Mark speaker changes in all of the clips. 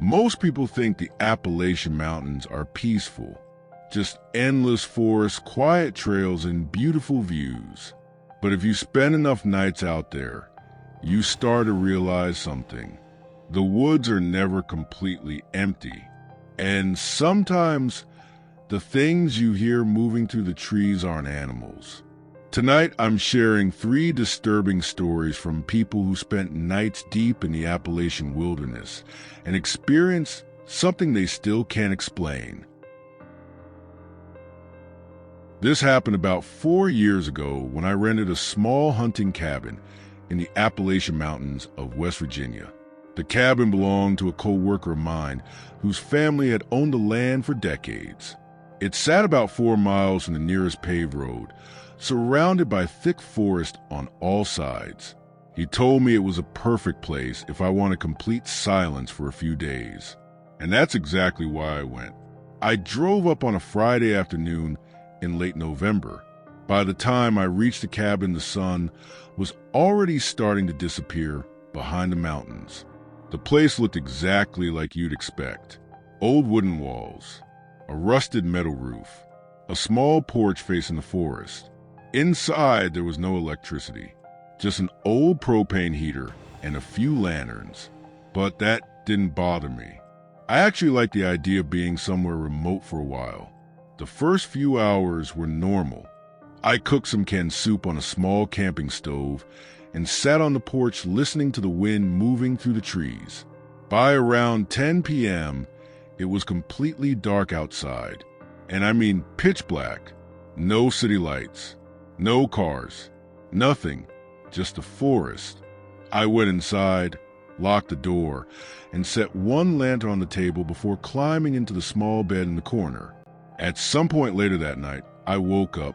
Speaker 1: Most people think the Appalachian Mountains are peaceful, just endless forests, quiet trails, and beautiful views. But if you spend enough nights out there, you start to realize something. The woods are never completely empty, and sometimes the things you hear moving through the trees aren't animals. Tonight, I'm sharing 3 disturbing stories from people who spent nights deep in the Appalachian wilderness and experienced something they still can't explain. This happened about 4 years ago when I rented a small hunting cabin in the Appalachian Mountains of West Virginia. The cabin belonged to a co-worker of mine whose family had owned the land for decades. It sat about 4 miles from the nearest paved road, surrounded by thick forest on all sides. He told me it was a perfect place if I wanted complete silence for a few days. And that's exactly why I went. I drove up on a Friday afternoon in late November. By the time I reached the cabin, the sun was already starting to disappear behind the mountains. The place looked exactly like you'd expect. Old wooden walls, a rusted metal roof, a small porch facing the forest. Inside, there was no electricity, just an old propane heater and a few lanterns. But that didn't bother me. I actually liked the idea of being somewhere remote for a while. The first few hours were normal. I cooked some canned soup on a small camping stove and sat on the porch listening to the wind moving through the trees. By around 10 p.m., it was completely dark outside. And I mean pitch black. No city lights. No cars, nothing, just the forest. I went inside, locked the door, and set one lantern on the table before climbing into the small bed in the corner. At some point later that night, I woke up.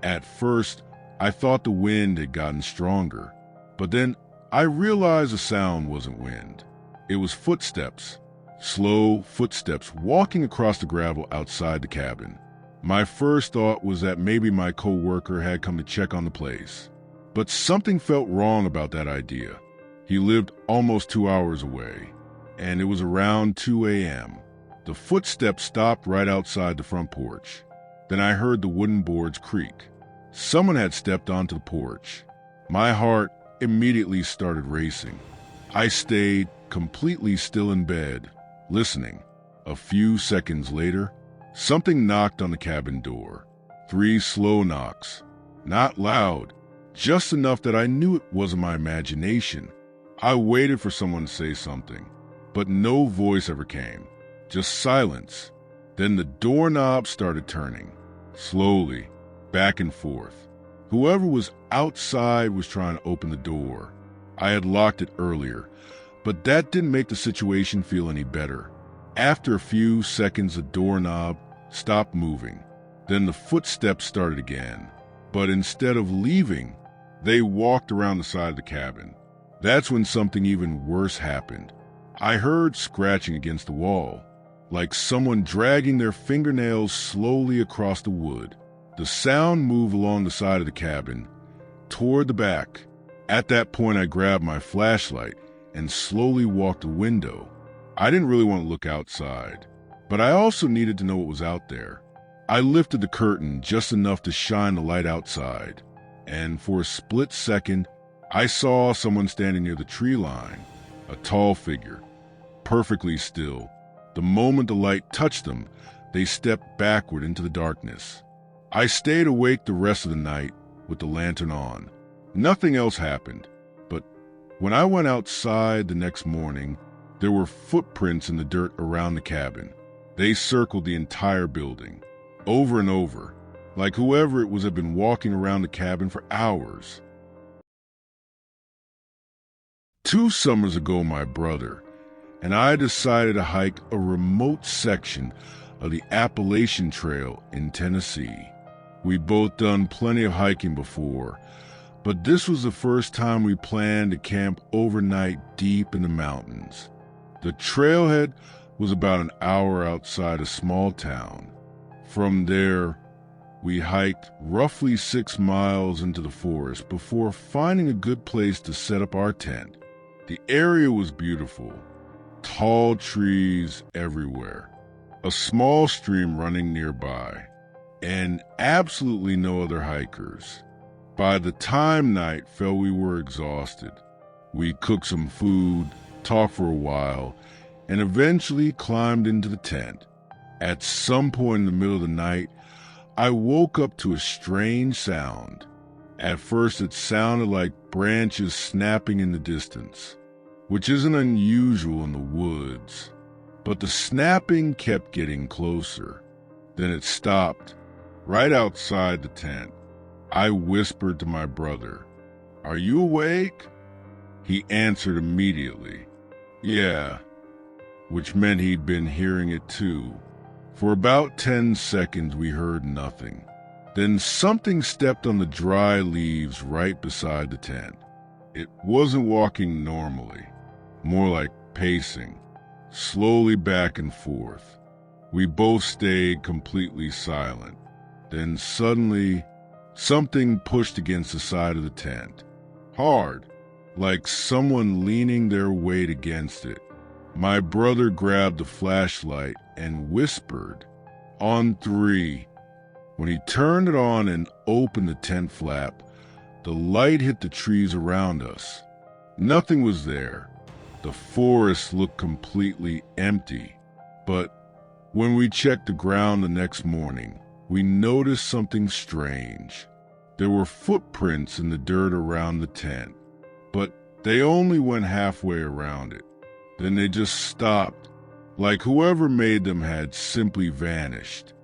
Speaker 1: At first, I thought the wind had gotten stronger, but then I realized the sound wasn't wind. It was footsteps, slow footsteps walking across the gravel outside the cabin. My first thought was that maybe my co-worker had come to check on the place. But something felt wrong about that idea. He lived almost 2 hours away, and it was around 2 a.m. The footsteps stopped right outside the front porch. Then I heard the wooden boards creak. Someone had stepped onto the porch. My heart immediately started racing. I stayed completely still in bed, listening. A few seconds later, something knocked on the cabin door. 3 slow knocks. Not loud, just enough that I knew it wasn't my imagination. I waited for someone to say something, but no voice ever came. Just silence. Then the doorknob started turning, slowly, back and forth. Whoever was outside was trying to open the door. I had locked it earlier, but that didn't make the situation feel any better. After a few seconds, the doorknob stopped moving. Then the footsteps started again. But instead of leaving, they walked around the side of the cabin. That's when something even worse happened. I heard scratching against the wall, like someone dragging their fingernails slowly across the wood. The sound moved along the side of the cabin, toward the back. At that point, I grabbed my flashlight and slowly walked to the window. I didn't really want to look outside, but I also needed to know what was out there. I lifted the curtain just enough to shine the light outside, and for a split second, I saw someone standing near the tree line, a tall figure, perfectly still. The moment the light touched them, they stepped backward into the darkness. I stayed awake the rest of the night with the lantern on. Nothing else happened, but when I went outside the next morning, there were footprints in the dirt around the cabin. They circled the entire building, over and over, like whoever it was had been walking around the cabin for hours. 2 summers ago, my brother and I decided to hike a remote section of the Appalachian Trail in Tennessee. We'd both done plenty of hiking before, but this was the first time we planned to camp overnight deep in the mountains. The trailhead was about an hour outside a small town. From there, we hiked roughly 6 miles into the forest before finding a good place to set up our tent. The area was beautiful. tall trees everywhere, a small stream running nearby, and absolutely no other hikers. By the time night fell, we were exhausted. We cooked some food, talked for a while, and eventually climbed into the tent. At some point in the middle of the night, I woke up to a strange sound. At first, it sounded like branches snapping in the distance, which isn't unusual in the woods. But the snapping kept getting closer. Then it stopped, right outside the tent. I whispered to my brother, "Are you awake?" He answered immediately, "Yeah," which meant he'd been hearing it too. For about 10 seconds, we heard nothing. Then something stepped on the dry leaves right beside the tent. It wasn't walking normally, more like pacing, slowly back and forth. We both stayed completely silent. Then suddenly, something pushed against the side of the tent. Hard, like someone leaning their weight against it. My brother grabbed the flashlight and whispered, "On 3. When he turned it on and opened the tent flap, the light hit the trees around us. Nothing was there. The forest looked completely empty. But when we checked the ground the next morning, we noticed something strange. There were footprints in the dirt around the tent, but they only went halfway around it. Then they just stopped, like whoever made them had simply vanished.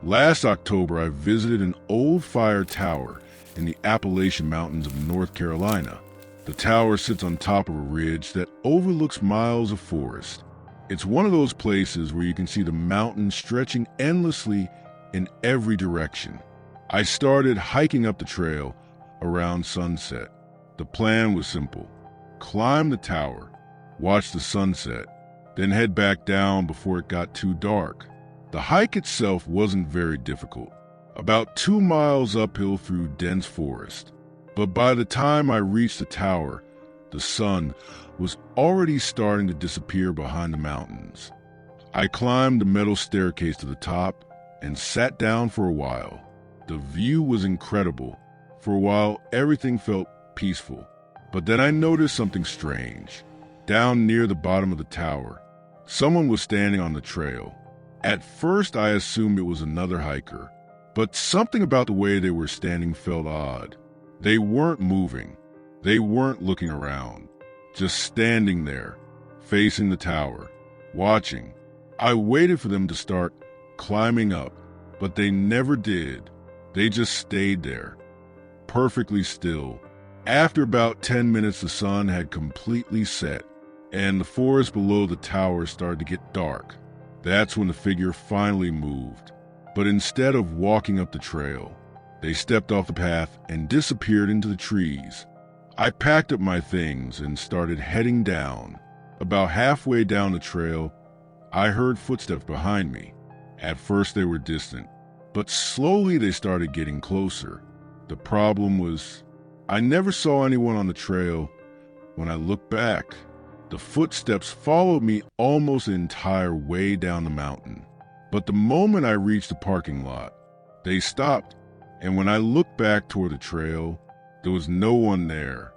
Speaker 1: Last October, I visited an old fire tower in the Appalachian Mountains of North Carolina. The tower sits on top of a ridge that overlooks miles of forest. It's one of those places where you can see the mountains stretching endlessly in every direction. I started hiking up the trail around sunset. The plan was simple: climb the tower, watch the sunset, then head back down before it got too dark. The hike itself wasn't very difficult, about 2 miles uphill through dense forest. But by the time I reached the tower, the sun was already starting to disappear behind the mountains. I climbed the metal staircase to the top and sat down for a while. The view was incredible. For a while, everything felt peaceful. But then I noticed something strange. Down near the bottom of the tower, someone was standing on the trail. At first, I assumed it was another hiker, but something about the way they were standing felt odd. They weren't moving. They weren't looking around. Just standing there, facing the tower, watching. I waited for them to start climbing up, but they never did. They just stayed there, perfectly still. After about 10 minutes, the sun had completely set, and the forest below the tower started to get dark. That's when the figure finally moved. But instead of walking up the trail, they stepped off the path and disappeared into the trees. I packed up my things and started heading down. About halfway down the trail, I heard footsteps behind me. At first they were distant, but slowly they started getting closer. The problem was, I never saw anyone on the trail. When I looked back, the footsteps followed me almost the entire way down the mountain. But the moment I reached the parking lot, they stopped, and when I looked back toward the trail, there was no one there.